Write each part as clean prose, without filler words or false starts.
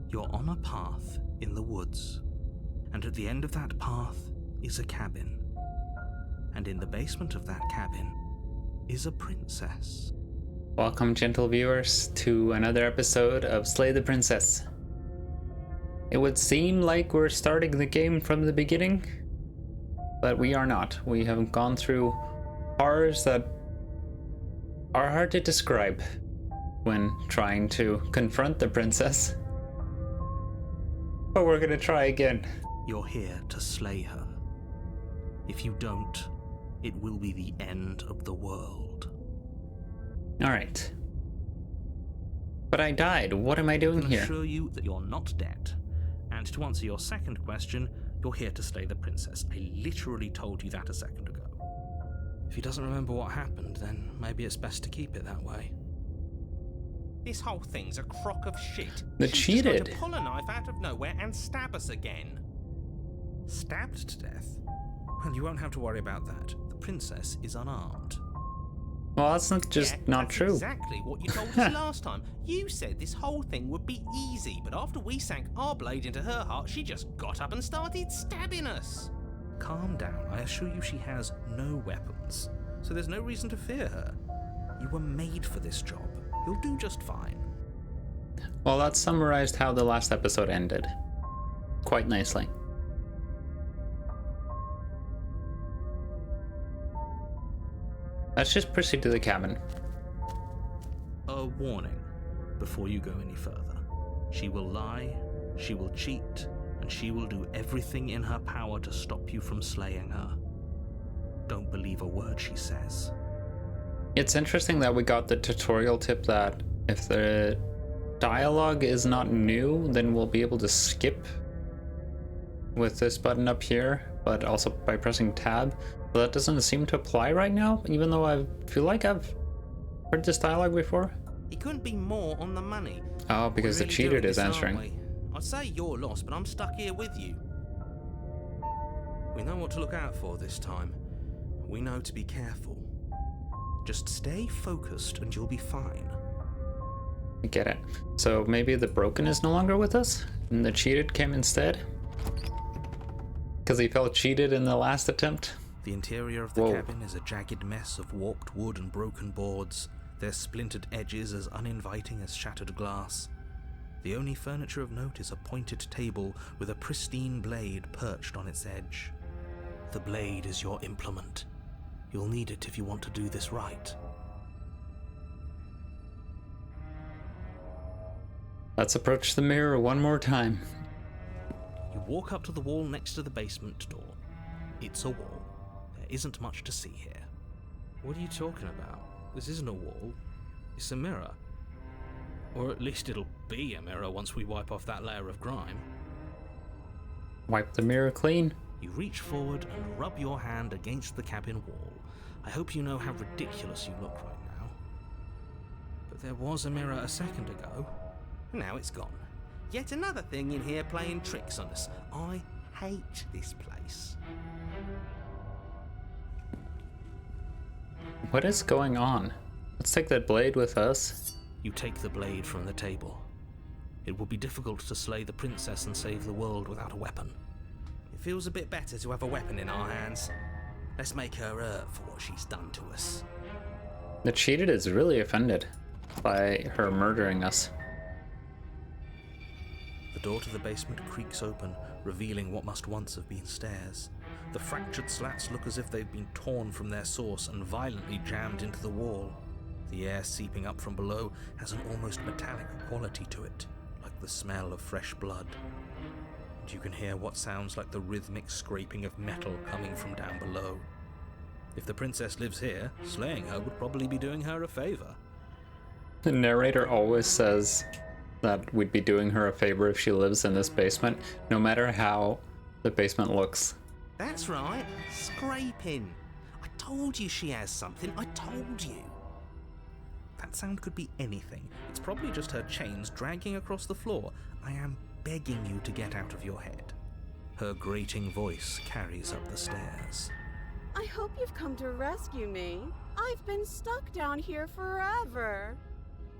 You're on a path in the woods, and at the end of that path is a cabin. And in the basement of that cabin is a princess. Welcome, gentle viewers, to another episode of Slay the Princess. It would seem like we're starting the game from the beginning, but we are not. We have gone through horrors that are hard to describe when trying to confront the princess. But we're gonna try again. You're here to slay her. If you don't, it will be the end of the world. Alright. But I died. What am I doing here? I can assure you that you're not dead. And to answer your second question, you're here to slay the princess. I literally told you that a second ago. If he doesn't remember what happened, then maybe it's best to keep it that way. This whole thing's a crock of shit. They She's cheated. just going to pull a knife out of nowhere and stab us again. Stabbed to death? Well, you won't have to worry about that. The princess is unarmed. Well, that's not not that's true. Exactly what you told us last time. You said this whole thing would be easy, but after we sank our blade into her heart, she just got up and started stabbing us. Calm down. I assure you she has no weapons, so there's no reason to fear her. You were made for this job. You'll do just fine. Well, that summarized how the last episode ended quite nicely. Let's just proceed to the cabin. A warning before you go any further. She will lie, she will cheat, and she will do everything in her power to stop you from slaying her. Don't believe a word she says. It's interesting that we got the tutorial tip that if the dialogue is not new, then we'll be able to skip with this button up here, but also by pressing tab. But that doesn't seem to apply right now, even though I feel like I've heard this dialogue before. He couldn't be more on the money. Oh, because We're the really cheated doing is this, aren't answering. we? I'd say you're lost, but I'm stuck here with you. We know what to look out for this time. We know to be careful. Just stay focused and you'll be fine. I get it. So maybe the broken is no longer with us, and the cheated came instead? Because he felt cheated in the last attempt? The interior of the cabin is a jagged mess of warped wood and broken boards, their splintered edges as uninviting as shattered glass. The only furniture of note is a pointed table with a pristine blade perched on its edge. The blade is your implement. You'll need it if you want to do this right. Let's approach the mirror one more time. You walk up to the wall next to the basement door. It's a wall. There isn't much to see here. What are you talking about? This isn't a wall. It's a mirror. Or at least it'll be a mirror once we wipe off that layer of grime. Wipe the mirror clean. You reach forward and rub your hand against the cabin wall. I hope you know how ridiculous you look right now. But there was a mirror a second ago. Now it's gone. Yet another thing in here playing tricks on us. I hate this place. What is going on? Let's take that blade with us. You take the blade from the table. It will be difficult to slay the princess and save the world without a weapon. It feels a bit better to have a weapon in our hands. Let's make her hurt for what she's done to us. The cheated is really offended by her murdering us. The door to the basement creaks open, revealing what must once have been stairs. The fractured slats look as if they've been torn from their source and violently jammed into the wall. The air seeping up from below has an almost metallic quality to it, like the smell of fresh blood. And you can hear what sounds like the rhythmic scraping of metal coming from down below. If the princess lives here, slaying her would probably be doing her a favor. The narrator always says that we'd be doing her a favor if she lives in this basement, no matter how the basement looks. That's right, scraping. I told you she has something, I told you. That sound could be anything. It's probably just her chains dragging across the floor. I am begging you to get out of your head. Her grating voice carries up the stairs. I hope you've come to rescue me. I've been stuck down here forever.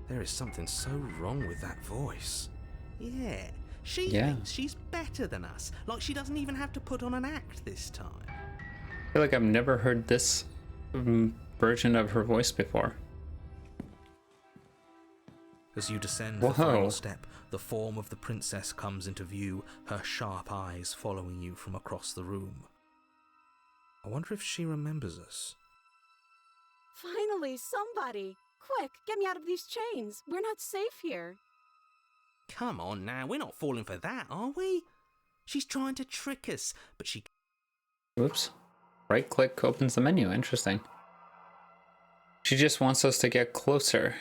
There is something so wrong with that voice. Yeah, she Yeah. thinks she's better than us, like she doesn't even have to put on an act this time. I feel like I've never heard this version of her voice before. As you descend Whoa. the final step, the form of the princess comes into view, her sharp eyes following you from across the room. I wonder if she remembers us. Finally, somebody! Quick, get me out of these chains. We're not safe here. Come on now, we're not falling for that, are we? She's trying to trick us, but she... Whoops. Right click opens the menu. Interesting. She just wants us to get closer.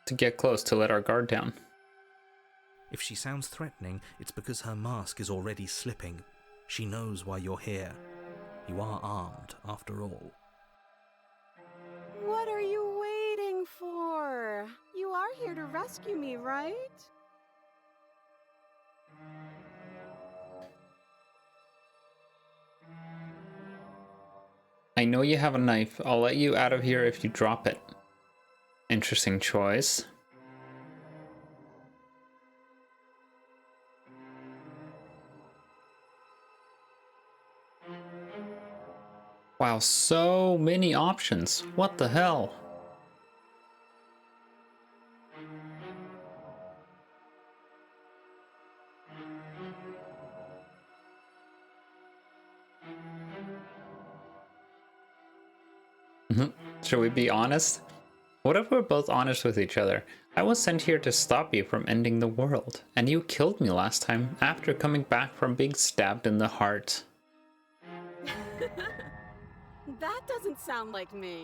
To get close, to let our guard down. If she sounds threatening, it's because her mask is already slipping. She knows why you're here. You are armed, after all. What are you waiting for? You are here to rescue me, right? I know you have a knife. I'll let you out of here if you drop it. Interesting choice. Wow, so many options. What the hell? Should we be honest? What if we're both honest with each other? I was sent here to stop you from ending the world, and you killed me last time after coming back from being stabbed in the heart. That doesn't sound like me.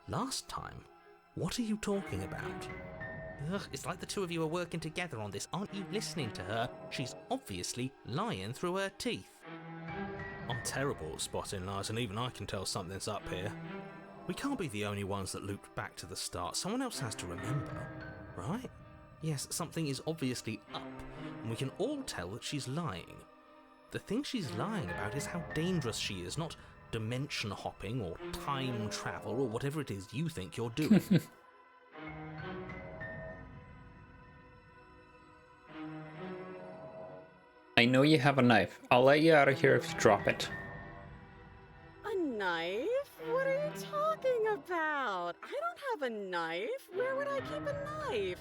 Last time? What are you talking about? Ugh, it's like the two of you are working together on this. Aren't you listening to her? She's obviously lying through her teeth. I'm terrible at spotting lies, and even I can tell something's up here. We can't be the only ones that looped back to the start. Someone else has to remember, right? Yes, something is obviously up, and we can all tell that she's lying. The thing she's lying about is how dangerous she is, not dimension hopping or time travel or whatever it is you think you're doing. I know you have a knife. I'll let you out of here if you drop it. A knife? What are you talking about? I don't have a knife. Where would I keep a knife?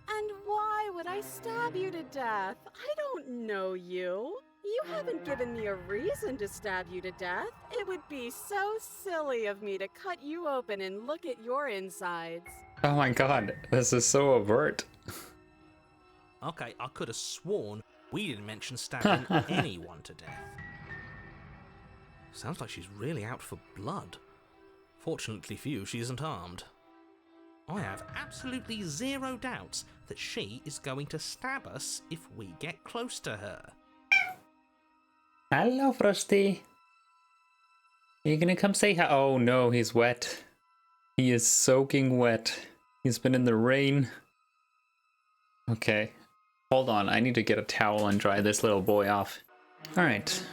And why would I stab you to death? I don't know you. You haven't given me a reason to stab you to death. It would be so silly of me to cut you open and look at your insides. Oh my god, this is so overt. Okay, I could have sworn we didn't mention stabbing anyone to death. Sounds like she's really out for blood. Fortunately for you, she isn't armed. I have absolutely zero doubts that she is going to stab us if we get close to her. Hello, Frosty. Are you gonna come say hi? Oh no, he's wet. He is soaking wet. He's been in the rain. Okay. Hold on, I need to get a towel and dry this little boy off. Alright.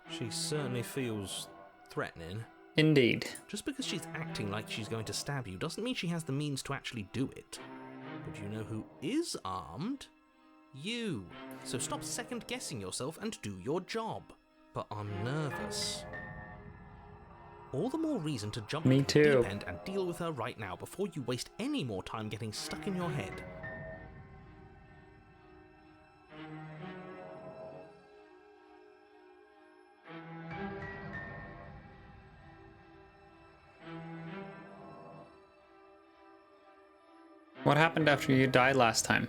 She certainly feels threatening. Indeed. Just because she's acting like she's going to stab you doesn't mean she has the means to actually do it. But you know who is armed? You. So stop second guessing yourself and do your job. But I'm nervous. All the more reason to jump Me into too. the deep end and deal with her right now before you waste any more time getting stuck in your head. What happened after you died last time?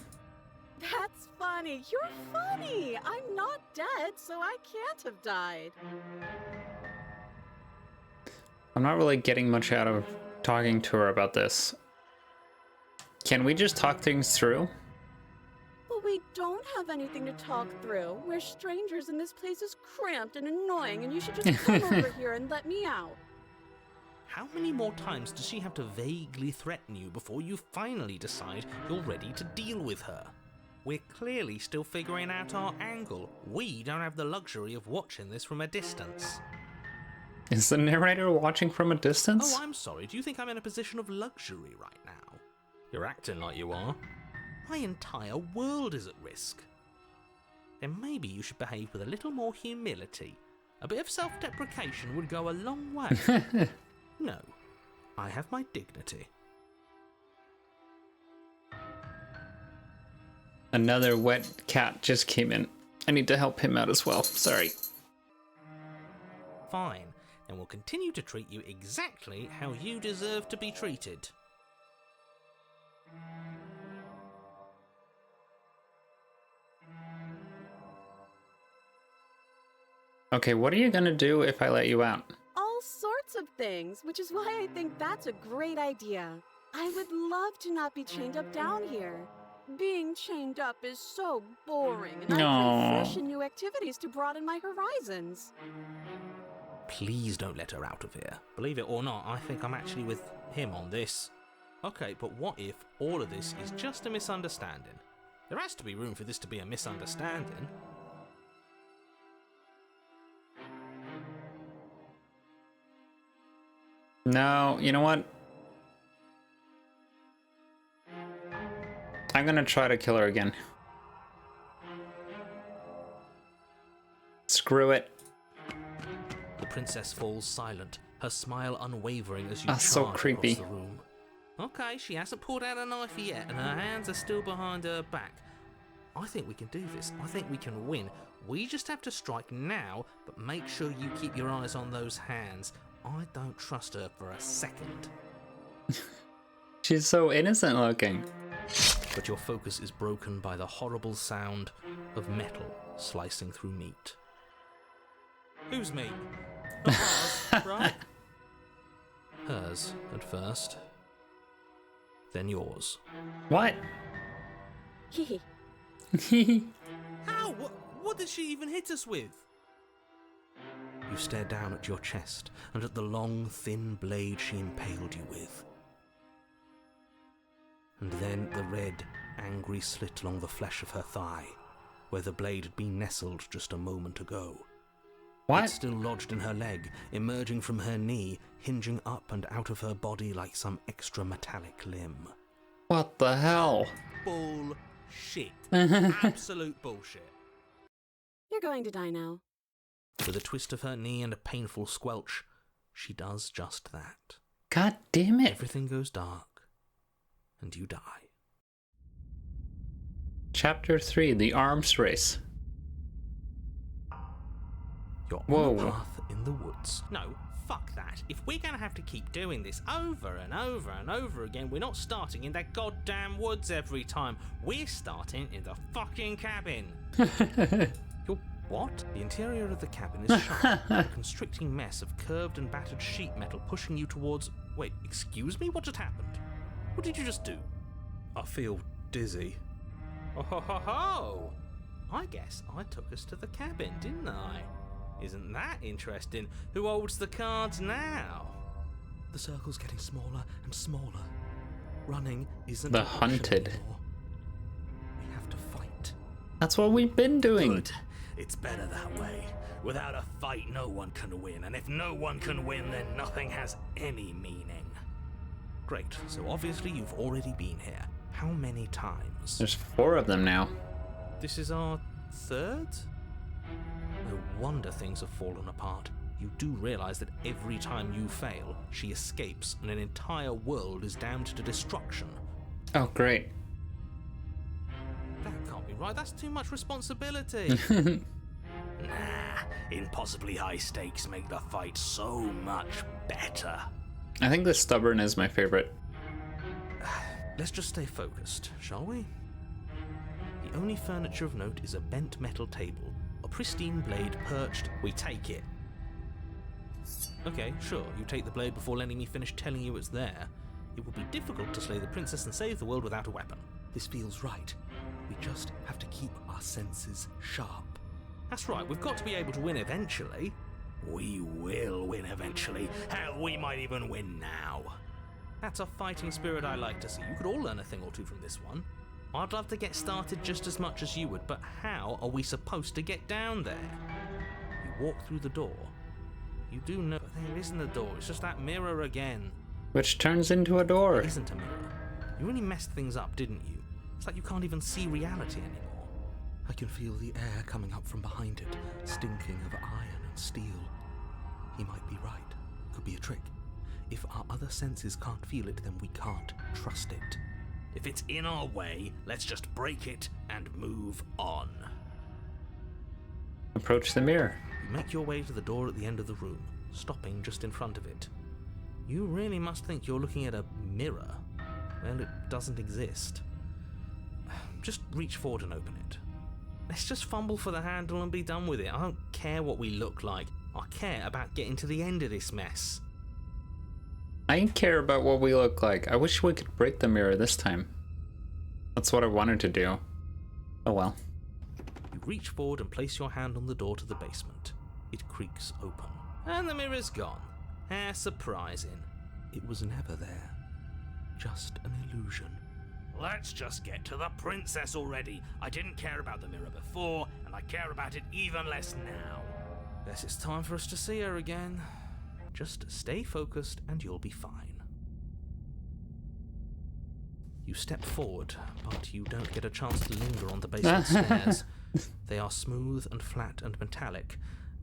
That's funny. You're funny. I'm not dead, so I can't have died. I'm not really getting much out of talking to her about this. Can we just talk things through? But we don't have anything to talk through. We're strangers and this place is cramped and annoying and you should just come over here and let me out. How many more times does she have to vaguely threaten you before you finally decide you're ready to deal with her? We're clearly still figuring out our angle. We don't have the luxury of watching this from a distance. Is the narrator watching from a distance? Oh, I'm sorry. Do you think I'm in a position of luxury right now? You're acting like you are. My entire world is at risk. Then maybe you should behave with a little more humility. A bit of self-deprecation would go a long way. No, I have my dignity. Another wet cat just came in. I need to help him out as well. Sorry. Fine, then we'll continue to treat you exactly how you deserve to be treated. Okay, what are you gonna do if I let you out? All sorts of things, which is why I think that's a great idea. I would love to not be chained up down here. Being chained up is so boring, and I crave fresh and new activities to broaden my horizons. Please don't let her out of here. Believe it or not, I think I'm actually with him on this. Okay, but what if all of this is just a misunderstanding? There has to be room for this to be a misunderstanding. No, you know what? I'm gonna try to kill her again. Screw it. The princess falls silent, her smile unwavering as you That's charge so across creepy. the room. Okay, she hasn't pulled out a knife yet, and her hands are still behind her back. I think we can do this. I think we can win. We just have to strike now, but make sure you keep your eyes on those hands. I don't trust her for a second. She's so innocent looking. But your focus is broken by the horrible sound of metal slicing through meat. Whose meat? Not ours, right? Hers at first, then yours. What? Hehe. How? What did she even hit us with? You stare down at your chest and at the long, thin blade she impaled you with. And then the red, angry slit along the flesh of her thigh, where the blade had been nestled just a moment ago. What? It's still lodged in her leg, emerging from her knee, hinging up and out of her body like some extra metallic limb. What the hell? Bullshit. Absolute bullshit. You're going to die now. With a twist of her knee and a painful squelch, she does just that. God damn it. Everything goes dark, and you die. Chapter 3, The Arms Race. You're Whoa. on a path in the woods. No, fuck that. If we're gonna have to keep doing this over and over and over again, we're not starting in that goddamn woods every time. We're starting in the fucking cabin. You're what? The interior of the cabin is sharp, a constricting mess of curved and battered sheet metal pushing you towards... Wait, excuse me? What just happened? What did you just do? I feel dizzy. Oh ho ho ho! I guess I took us to the cabin, didn't I? Isn't that interesting? Who holds the cards now? The circle's getting smaller and smaller. Running isn't The an option hunted. anymore. We have to fight. That's what we've been doing. Good. It's better that way. Without a fight, no one can win, and if no one can win, then nothing has any meaning. Great, so obviously you've already been here. How many times? There's 4 of them now. This is our third? No wonder things have fallen apart. You do realize that every time you fail, she escapes and an entire world is damned to destruction. Oh, great. That can't be right, that's too much responsibility. Nah, impossibly high stakes make the fight so much better. I think the stubborn is my favorite. Let's just stay focused, shall we? The only furniture of note is a bent metal table, a pristine blade perched. We take it. Okay, sure, you take the blade before letting me finish telling you it's there. It would be difficult to slay the princess and save the world without a weapon. This feels right. We just have to keep our senses sharp. That's right, we've got to be able to win eventually. We will win eventually. Hell, we might even win now. That's a fighting spirit I like to see. You could all learn a thing or two from this one. I'd love to get started just as much as you would, but how are we supposed to get down there? You walk through the door, You do know there isn't a door, it's just that mirror again. Which turns into a door. It isn't a mirror. You really messed things up, didn't you? It's like you can't even see reality anymore. I can feel the air coming up from behind it, stinking of iron and steel. He might be right. Could be a trick. If our other senses can't feel it, then we can't trust it. If it's in our way, let's just break it and move on. Approach the mirror. You make your way to the door at the end of the room, stopping just in front of it. You really must think you're looking at a mirror. Well, it doesn't exist. Just reach forward and open it. Let's just fumble for the handle and be done with it. I don't care what we look like. I care about getting to the end of this mess. I care about what we look like. I wish we could break the mirror this time. That's what I wanted to do. Oh well. You reach forward and place your hand on the door to the basement. It creaks open. And the mirror's gone. How surprising. It was never there. Just an illusion. Let's just get to the princess already. I didn't care about the mirror before, and I care about it even less now. Guess it's time for us to see her again. Just stay focused and you'll be fine. You step forward, but you don't get a chance to linger on the basement stairs. They are smooth and flat and metallic,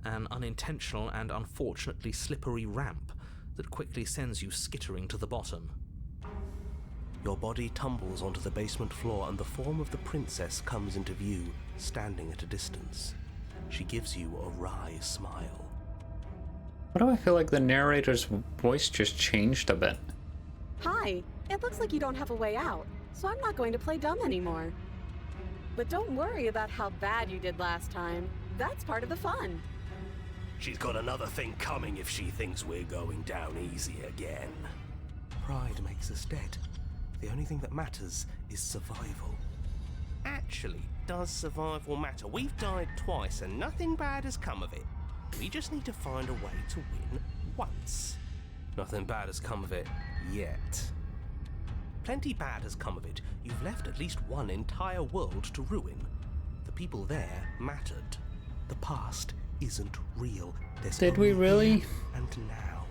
an unintentional and unfortunately slippery ramp that quickly sends you skittering to the bottom. Your body tumbles onto the basement floor and the form of the princess comes into view, standing at a distance. She gives you a wry smile. Why do I feel like the narrator's voice just changed a bit? Hi, it looks like you don't have a way out, so I'm not going to play dumb anymore. But don't worry about how bad you did last time. That's part of the fun. She's got another thing coming if she thinks we're going down easy again. Pride makes us dead. The only thing that matters is survival. Actually, does survival matter? We've died twice and nothing bad has come of it. We just need to find a way to win once. Nothing bad has come of it yet. Plenty bad has come of it. You've left at least one entire world to ruin. The people there mattered. The past isn't real. Did we really? And now.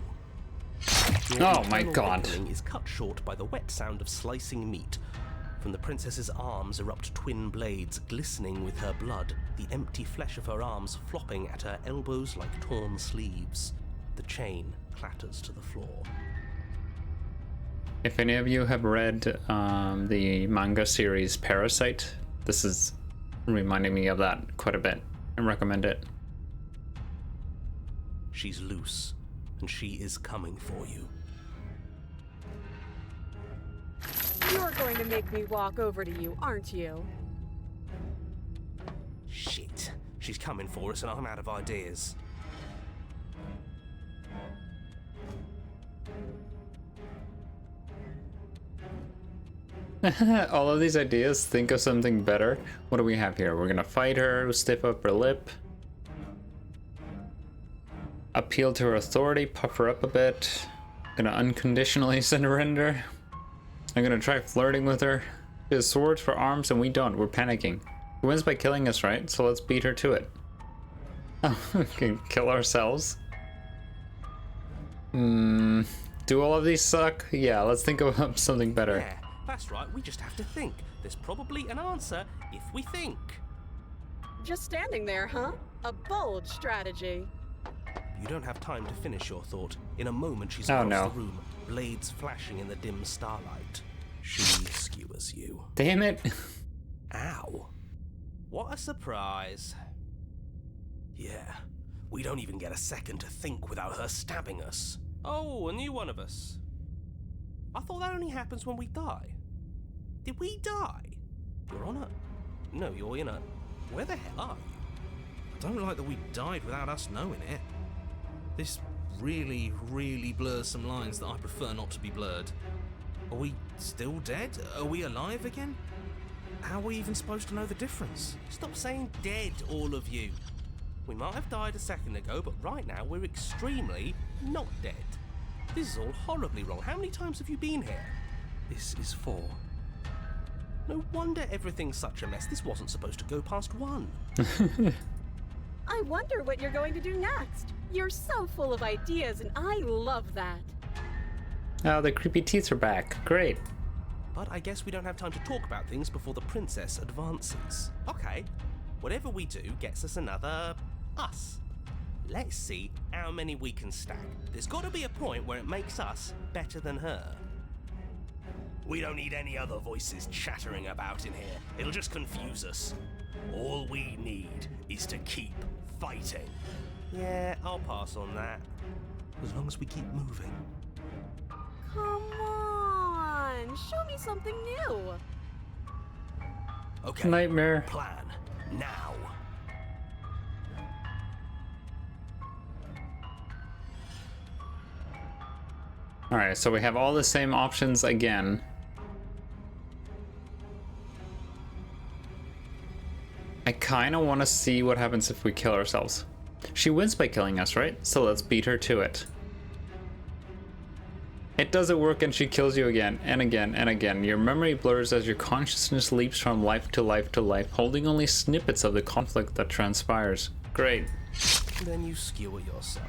Oh my internal god. reckoning is cut short by the wet sound of slicing meat. From the princess's arms erupt twin blades glistening with her blood, the empty flesh of her arms flopping at her elbows like torn sleeves. The chain clatters to the floor. If any of you have read the manga series Parasite, this is reminding me of that quite a bit. I recommend it. She's loose, and she is coming for you. You're going to make me walk over to you, aren't you? Shit. She's coming for us and I'm out of ideas. All of these ideas, think of something better. What do we have here? We're gonna fight her, stiff upper lip. Appeal to her authority, puff her up a bit. Gonna unconditionally surrender. I'm gonna try flirting with her. She has swords for arms and we don't. We're panicking. She wins by killing us, right? So let's beat her to it. Oh, we can kill ourselves. Do all of these suck? Yeah, let's think of something better. Yeah, that's right. We just have to think. There's probably an answer if we think. Just standing there, huh? A bold strategy. You don't have time to finish your thought. In a moment, she's Oh, across no. the room, blades flashing in the dim starlight. She skewers you. Damn it. Ow. What a surprise. Yeah, we don't even get a second to think without her stabbing us. Oh, a new one of us. I thought that only happens when we die. Did we die? You're on a... No, you're in a... Where the hell are you? I don't like that we died without us knowing it. This really, really blurs some lines that I prefer not to be blurred. Are we still dead? Are we alive again? How are we even supposed to know the difference? Stop saying dead, all of you. We might have died a second ago, but right now we're extremely not dead. This is all horribly wrong. How many times have you been here? This is 4. No wonder everything's such a mess. This wasn't supposed to go past 1. I wonder what you're going to do next. You're so full of ideas, and I love that. Oh, the creepy teeth are back. Great. But I guess we don't have time to talk about things before the princess advances. Okay, whatever we do gets us another us. Let's see how many we can stack. There's got to be a point where it makes us better than her. We don't need any other voices chattering about in here. It'll just confuse us. All we need is to keep fighting. Yeah, I'll pass on that. As long as we keep moving. Come on, show me something new. Okay. Nightmare. Plan now. Alright, so we have all the same options again. I kinda wanna see what happens if we kill ourselves. She wins by killing us, right? So let's beat her to it. It doesn't work and she kills you again and again and again. Your memory blurs as your consciousness leaps from life to life to life, holding only snippets of the conflict that transpires. Great. Then you skewer yourself.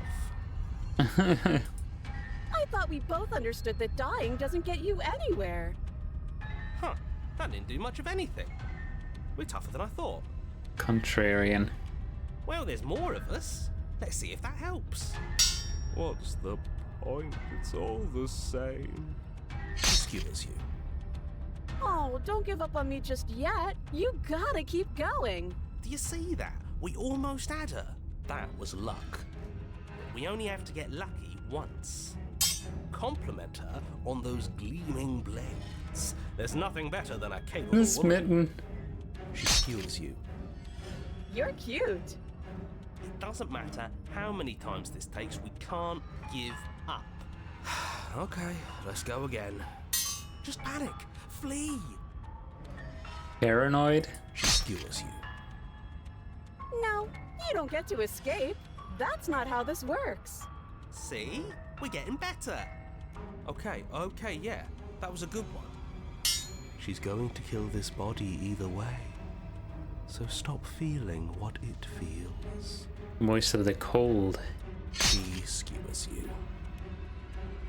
I thought we both understood that dying doesn't get you anywhere. Huh, that didn't do much of anything. We're tougher than I thought. Contrarian. Well, there's more of us. Let's see if that helps. What's the point? It's all the same. She skewers you. Oh, don't give up on me just yet. You gotta keep going. Do you see that? We almost had her. That was luck. We only have to get lucky once. Compliment her on those gleaming blades. There's nothing better than a capable This woman. mitten. She skewers you. You're cute. It doesn't matter how many times this takes, we can't give up. Okay, let's go again. Just panic. Flee. Paranoid. She skewers you. No, you don't get to escape. That's not how this works. See? We're getting better. Okay, yeah. That was a good one. She's going to kill this body either way. So stop feeling what it feels. Voice of the cold. She skewers you.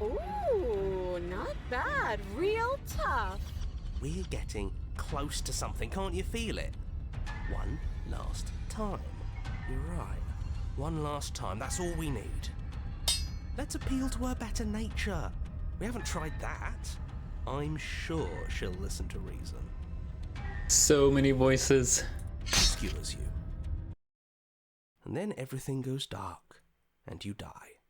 Ooh, not bad. Real tough. We're getting close to something, can't you feel it? One last time. You're right. One last time, that's all we need. Let's appeal to her better nature. We haven't tried that. I'm sure she'll listen to reason. So many voices. She skewers you. And then everything goes dark, and you die.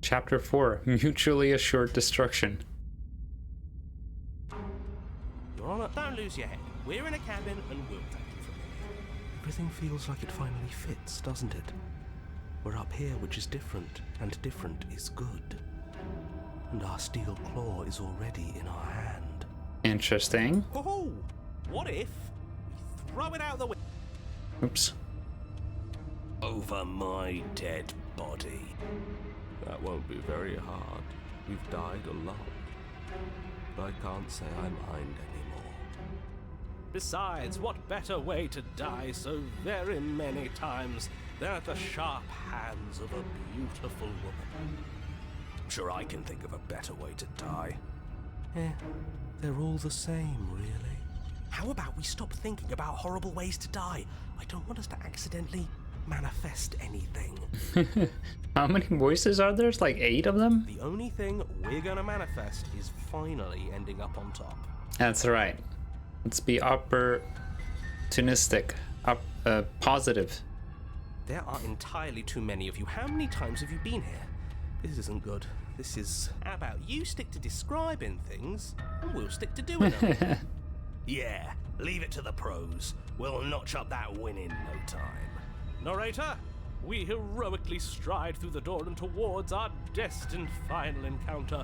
Chapter 4. Mutually Assured Destruction. Your Honor, don't lose your head. We're in a cabin, and we'll take it from here. Everything feels like it finally fits, doesn't it? We're up here, which is different, and different is good. And our steel claw is already in our hand. Interesting. Oh, what if we throw it out the window? Oops. Over my dead body. That won't be very hard. We've died a lot. But I can't say I mind anymore. Besides, what better way to die so very many times than at the sharp hands of a beautiful woman? I'm sure I can think of a better way to die. They're all the same, really. How about we stop thinking about horrible ways to die? I don't want us to accidentally manifest anything. How many voices are there? There's like 8 of them? The only thing we're gonna manifest is finally ending up on top. That's right. Let's be opportunistic. Positive. There are entirely too many of you. How many times have you been here? This isn't good. This is... How about you stick to describing things, and we'll stick to doing them. Yeah, leave it to the pros. We'll notch up that win in no time. Narrator, we heroically stride through the door and towards our destined final encounter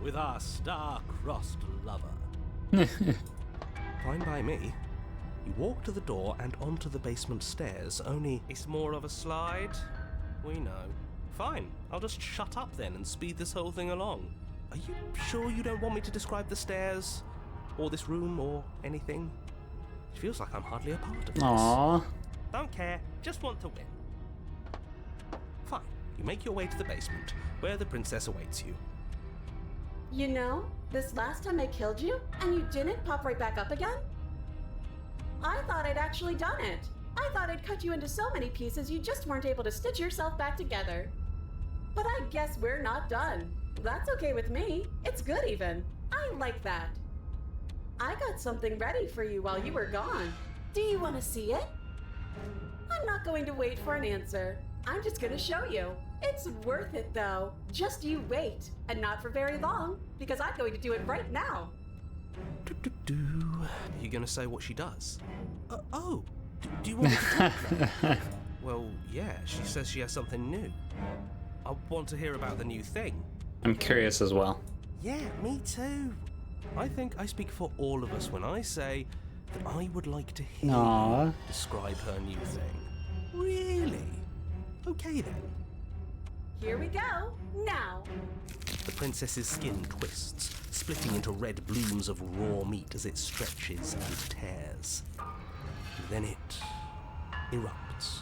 with our star-crossed lover. Fine by me. You walk to the door and onto the basement stairs, only it's more of a slide. We know. Fine, I'll just shut up then and speed this whole thing along. Are you sure you don't want me to describe the stairs? Or this room, or anything? It feels like I'm hardly a part of this. Aww. Don't care, just want to win. You make your way to the basement, where the princess awaits you. You know, this last time I killed you, and you didn't pop right back up again? I thought I'd actually done it. I thought I'd cut you into so many pieces you just weren't able to stitch yourself back together. But I guess we're not done. That's okay with me. It's good even. I like that. I got something ready for you while you were gone. Do you want to see it? I'm not going to wait for an answer. I'm just going to show you. It's worth it though. Just you wait. And not for very long, because I'm going to do it right now. You gonna say what she does? Do you want me to talk now? Well, yeah, she says she has something new. I want to hear about the new thing. I'm curious as well. Yeah, me too. I think I speak for all of us when I say that I would like to hear Aww. you describe her new thing. Really? Okay then. Here we go. Now. The princess's skin twists, splitting into red blooms of raw meat as it stretches and tears. Then it erupts.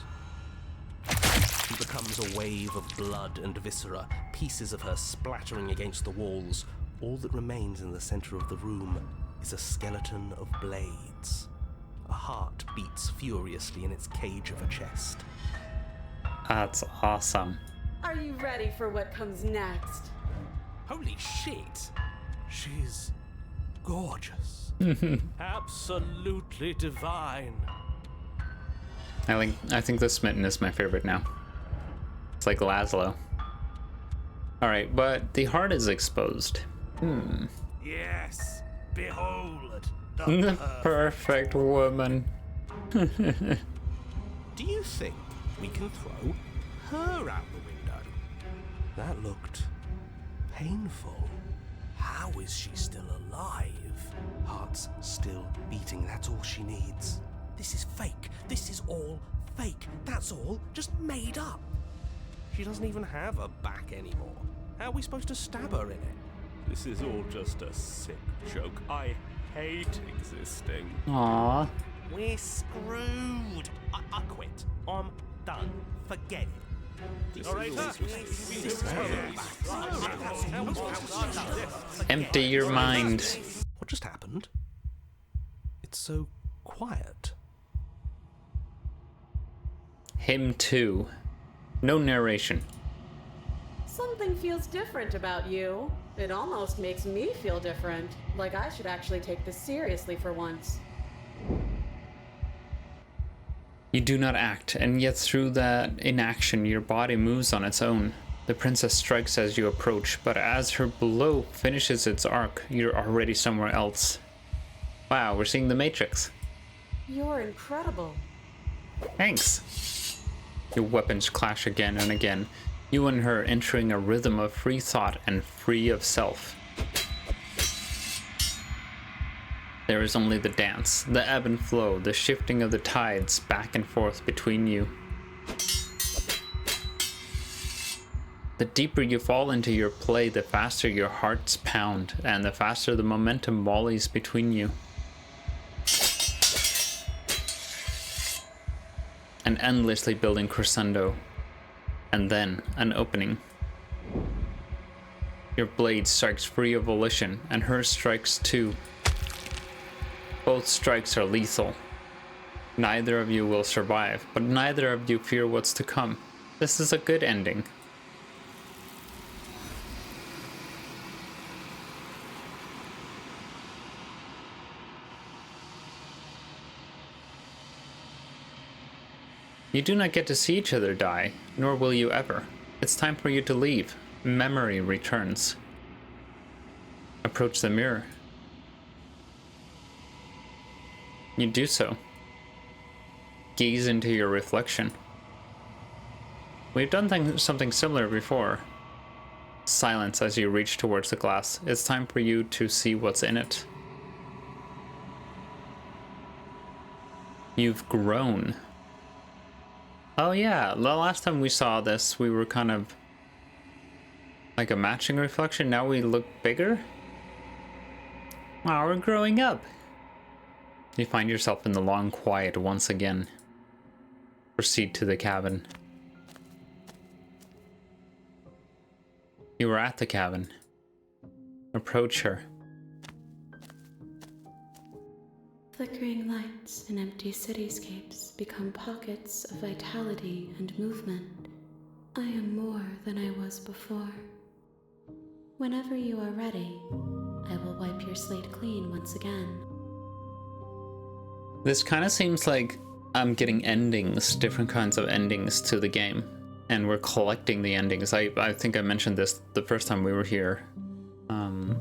She becomes a wave of blood and viscera, pieces of her splattering against the walls. All that remains in the center of the room is a skeleton of blades. A heart beats furiously in its cage of a chest. That's awesome. Are you ready for what comes next? Holy shit! She's gorgeous. Absolutely divine. I think the Smitten is my favorite now. It's like Laszlo. Alright, but the heart is exposed. Yes, behold The perfect woman. Do you think we can throw her out the window? That looked painful. How is she still alive? Heart's still beating, that's all she needs. This is fake. This is all fake. That's all just made up. She doesn't even have a back anymore. How are we supposed to stab her in it? This is all just a sick joke. I hate existing. Aww. We're screwed. I quit. I'm done. Forget it. Empty your mind. What just happened? It's so quiet. Him too. No narration. Something feels different about you. It almost makes me feel different. Like I should actually take this seriously for once. You do not act, and yet through that inaction your body moves on its own. The princess strikes as you approach, but as her blow finishes its arc, you're already somewhere else. Wow, we're seeing the Matrix. You're incredible. Thanks. Your weapons clash again and again, you and her entering a rhythm of free thought and free of self. There is only the dance, the ebb and flow, the shifting of the tides back and forth between you. The deeper you fall into your play, the faster your hearts pound, and the faster the momentum volleys between you. An endlessly building crescendo, and then an opening. Your blade strikes free of volition, and hers strikes too. Both strikes are lethal. Neither of you will survive, but neither of you fear what's to come. This is a good ending. You do not get to see each other die, nor will you ever. It's time for you to leave. Memory returns. Approach the mirror. You do so. Gaze into your reflection. We've done something similar before. Silence as you reach towards the glass. It's time for you to see what's in it. You've grown. Oh yeah, the last time we saw this, we were kind of like a matching reflection. Now we look bigger. Wow, we're growing up. You find yourself in the long quiet once again. Proceed to the cabin. You were at the cabin. Approach her. Flickering lights and empty cityscapes become pockets of vitality and movement. I am more than I was before. Whenever you are ready, I will wipe your slate clean once again. This kind of seems like I'm getting endings, different kinds of endings to the game. And we're collecting the endings. I think I mentioned this the first time we were here. And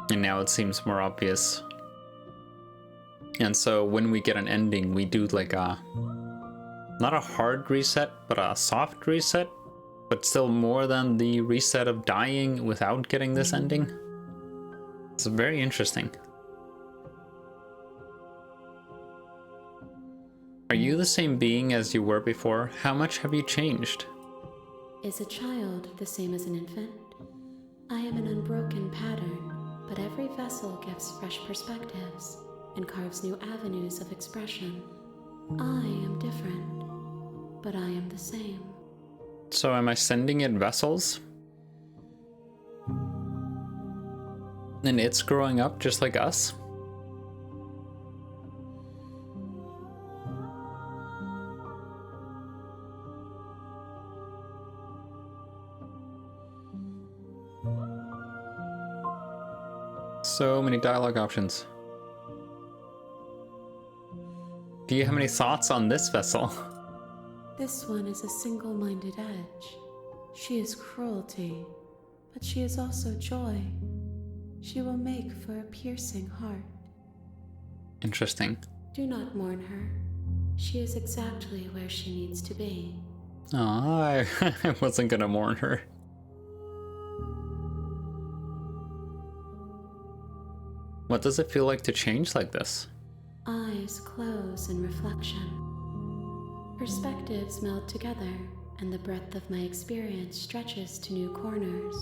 now it seems more obvious. And so when we get an ending, we do like not a hard reset, but a soft reset, but still more than the reset of dying without getting this ending. It's very interesting. Are you the same being as you were before? How much have you changed? Is a child the same as an infant? I am an unbroken pattern, but every vessel gives fresh perspectives and carves new avenues of expression. I am different, but I am the same. So am I sending it vessels? And it's growing up just like us? So many dialogue options. Do you have any thoughts on this vessel? This one is a single-minded edge. She is cruelty, but she is also joy. She will make for a piercing heart. Interesting. Do not mourn her. She is exactly where she needs to be. Aw, I wasn't gonna mourn her. What does it feel like to change like this? Eyes close in reflection. Perspectives meld together, and the breadth of my experience stretches to new corners.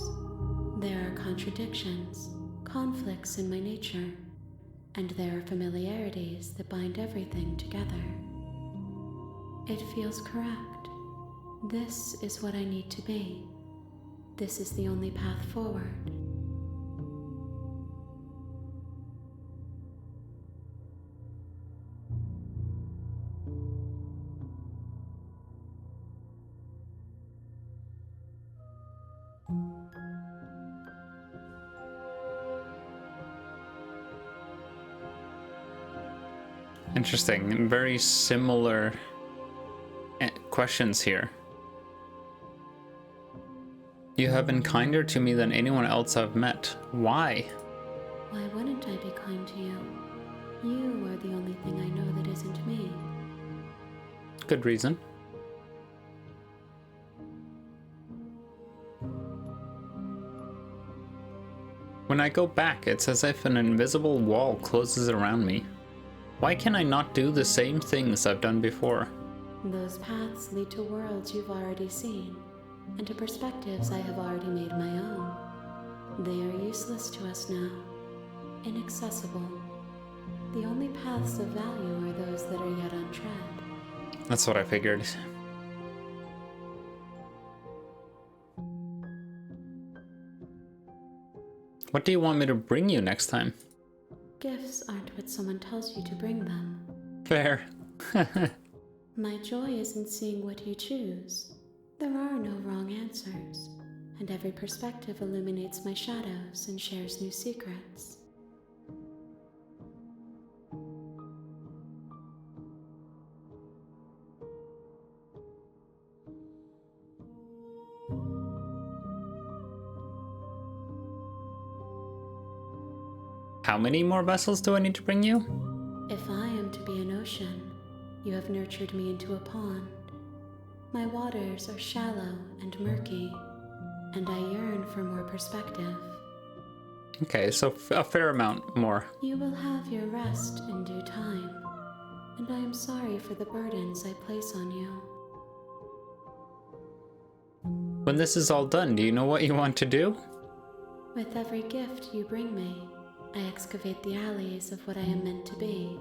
There are contradictions, conflicts in my nature, and there are familiarities that bind everything together. It feels correct. This is what I need to be. This is the only path forward. Interesting. Very similar questions here. You have been kinder to me than anyone else I've met. Why? Why wouldn't I be kind to you? You are the only thing I know that isn't me. Good reason. When I go back, it's as if an invisible wall closes around me. Why can I not do the same things I've done before? Those paths lead to worlds you've already seen, and to perspectives I have already made my own. They are useless to us now, inaccessible. The only paths of value are those that are yet untread. That's what I figured. What do you want me to bring you next time? Gifts aren't what someone tells you to bring them. Fair. My joy is in seeing what you choose. There are no wrong answers, and every perspective illuminates my shadows and shares new secrets. How many more vessels do I need to bring you? If I am to be an ocean, you have nurtured me into a pond. My waters are shallow and murky, and I yearn for more perspective. Okay, so a fair amount more. You will have your rest in due time, and I am sorry for the burdens I place on you. When this is all done, do you know what you want to do? With every gift you bring me, I excavate the alleys of what I am meant to be,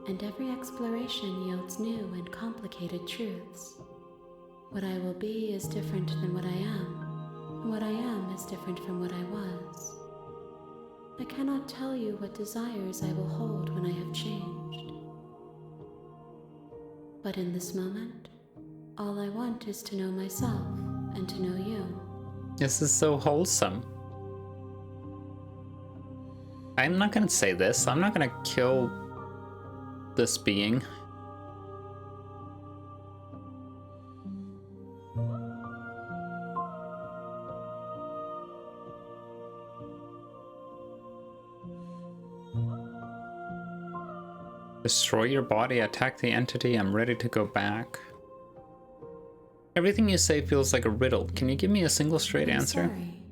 and every exploration yields new and complicated truths. What I will be is different than what I am, What I am is different from what I was. I cannot tell you what desires I will hold when I have changed. But in this moment, all I want is to know myself and to know you. This is so wholesome. I'm not gonna say this. I'm not gonna kill this being. Destroy your body, attack the entity, I'm ready to go back. Everything you say feels like a riddle. Can you give me a single straight I'm answer? sorry.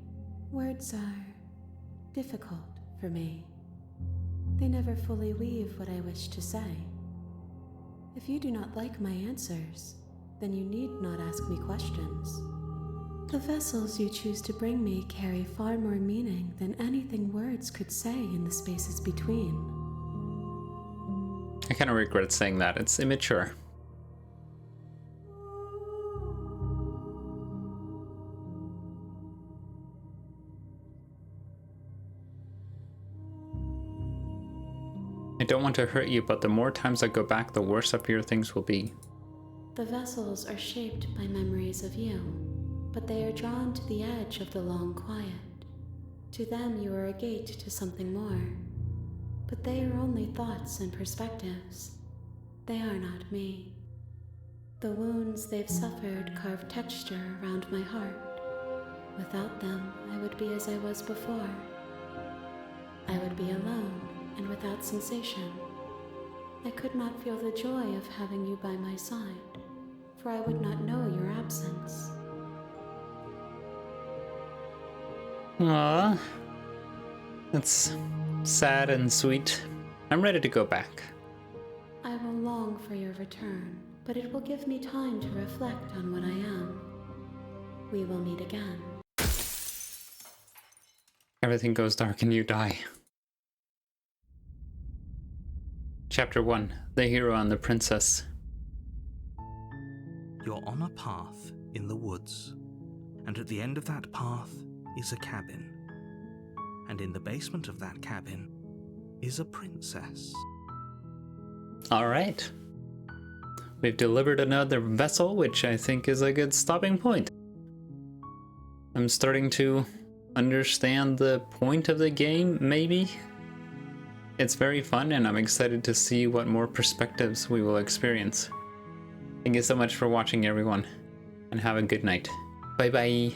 Words are difficult for me. They never fully weave what I wish to say. If you do not like my answers, then you need not ask me questions. The vessels you choose to bring me carry far more meaning than anything words could say in the spaces between. I kind of regret saying that. It's immature. I don't want to hurt you, but the more times I go back, the worse up here things will be. The vessels are shaped by memories of you, but they are drawn to the edge of the long quiet. To them you are a gate to something more, but they are only thoughts and perspectives. They are not me. The wounds they've suffered carve texture around my heart. Without them, I would be as I was before. I would be alone and without sensation. I could not feel the joy of having you by my side, for I would not know your absence. Aww. That's sad and sweet. I'm ready to go back. I will long for your return, but it will give me time to reflect on what I am. We will meet again. Everything goes dark and you die. Chapter 1. The Hero and the Princess. You're on a path in the woods, and at the end of that path is a cabin. And in the basement of that cabin is a princess. Alright. We've delivered another vessel, which I think is a good stopping point. I'm starting to understand the point of the game, maybe? It's very fun, and I'm excited to see what more perspectives we will experience. Thank you so much for watching, everyone, and have a good night. Bye bye.